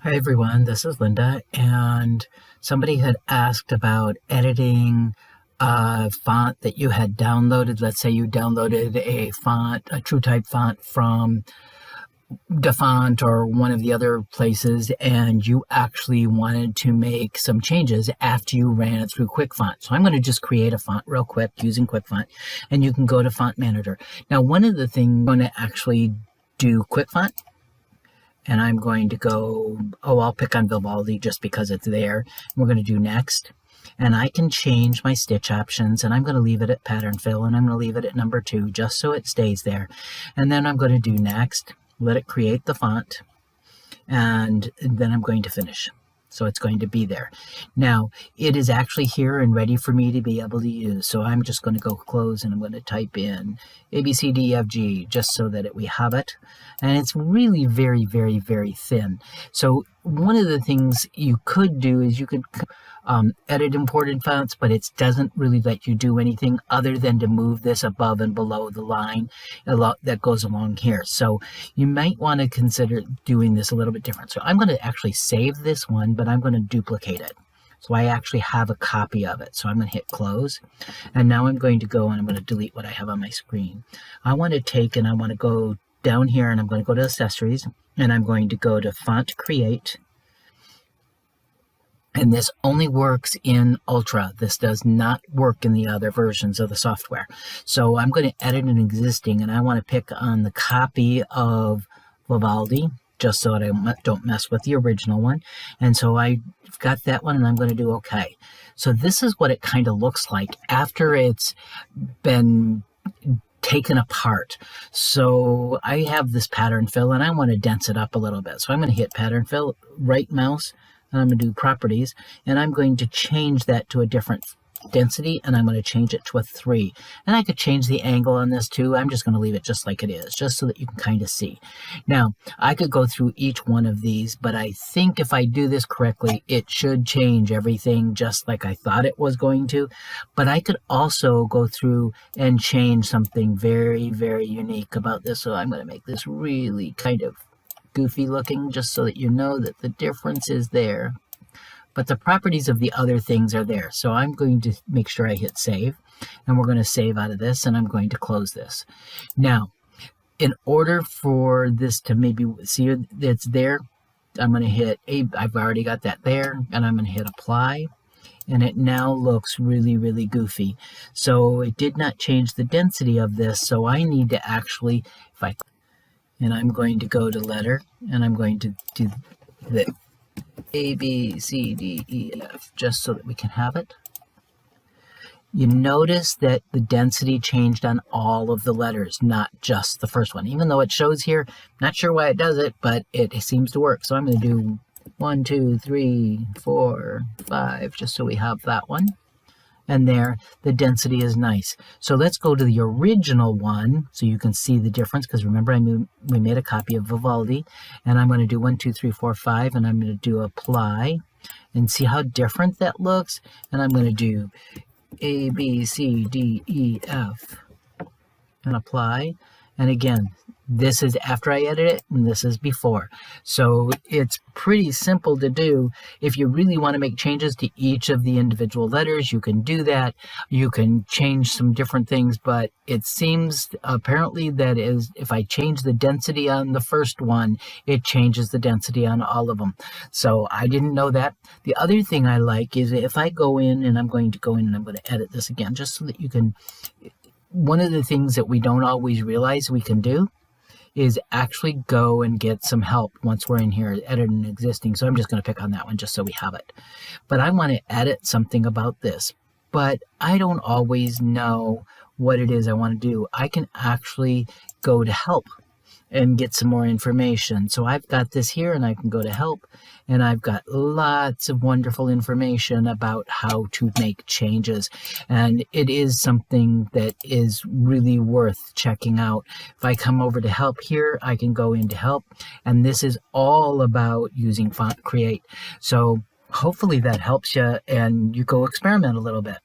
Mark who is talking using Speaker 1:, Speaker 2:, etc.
Speaker 1: Hi everyone, this is Linda, and somebody had asked about editing a font that you had downloaded. Let's say you downloaded a font, a TrueType font from DaFont or one of the other places, and you actually wanted to make some changes after you ran it through QuickFont. So I'm going to just create a font real quick using QuickFont, and you can go to Font Manager. Now, one of the things I'm going to actually do QuickFont, and I'm going to go, I'll pick on Vivaldi just because it's there. We're going to do next. And I can change my stitch options, and I'm going to leave it at pattern fill, and I'm going to leave it at number 2 just so it stays there. And then I'm going to do next, let it create the font, and then I'm going to finish. So it's going to be there. Now, it is actually here and ready for me to be able to use. So I'm just going to go close, and I'm going to type in A, B, C, D, F, G, just so that we have it. And it's really very, very, very thin. So one of the things you could do is you could edit imported fonts, but it doesn't really let you do anything other than to move this above and below the line that goes along here. So you might want to consider doing this a little bit different. So I'm going to actually save this one, but I'm going to duplicate it. So I actually have a copy of it. So I'm going to hit close. And now I'm going to go and I'm going to delete what I have on my screen. I want to take and I want to go down here, and I'm going to go to accessories, and I'm going to go to font create. And this only works in Ultra. This does not work in the other versions of the software. So I'm going to edit an existing, and I want to pick on the copy of Vivaldi, just so that I don't mess with the original one. And so I've got that one, and I'm going to do OK. So this is what it kind of looks like after it's been taken apart. So I have this pattern fill, and I want to dense it up a little bit. So I'm going to hit pattern fill, right mouse, and I'm going to do properties, and I'm going to change that to a different density, and I'm going to change it to a 3. And I could change the angle on this too. I'm just going to leave it just like it is, just so that you can kind of see. Now, I could go through each one of these, but I think if I do this correctly, it should change everything just like I thought it was going to. But I could also go through and change something very, very unique about this. So I'm going to make this really kind of goofy looking, just so that you know that the difference is there. But the properties of the other things are there. So I'm going to make sure I hit save, and we're going to save out of this, and I'm going to close this. Now, in order for this to maybe see it's there, I'm going to hit I've already got that there, and I'm going to hit apply, and it now looks really, really goofy. So it did not change the density of this, so I need to actually, and I'm going to go to letter, and I'm going to do the A, B, C, D, E, F, just so that we can have it. You notice that the density changed on all of the letters, not just the first one. Even though it shows here, not sure why it does it, but it seems to work. So I'm going to do 1, 2, 3, 4, 5, just so we have that one. And there, the density is nice. So let's go to the original one so you can see the difference, because remember we made a copy of Vivaldi, and I'm going to do 1, 2, 3, 4, 5, and I'm going to do apply, and see how different that looks. And I'm going to do A, B, C, D, E, F, and apply. And again, this is after I edit it, and this is before. So it's pretty simple to do. If you really want to make changes to each of the individual letters, you can do that. You can change some different things, but it seems apparently that if I change the density on the first one, it changes the density on all of them. So I didn't know that. The other thing I like is if I go in, and I'm going to go in and I'm going to edit this again, just so that you can, one of the things that we don't always realize we can do is actually go and get some help once we're in here editing existing. So I'm just going to pick on that one just so we have it. But I want to edit something about this, but I don't always know what it is I want to do. I can actually go to help and get some more information. So I've got this here, and I can go to help, and I've got lots of wonderful information about how to make changes. And it is something that is really worth checking out. If I come over to help here, I can go into help, and this is all about using Font Create. So hopefully that helps you, and you go experiment a little bit.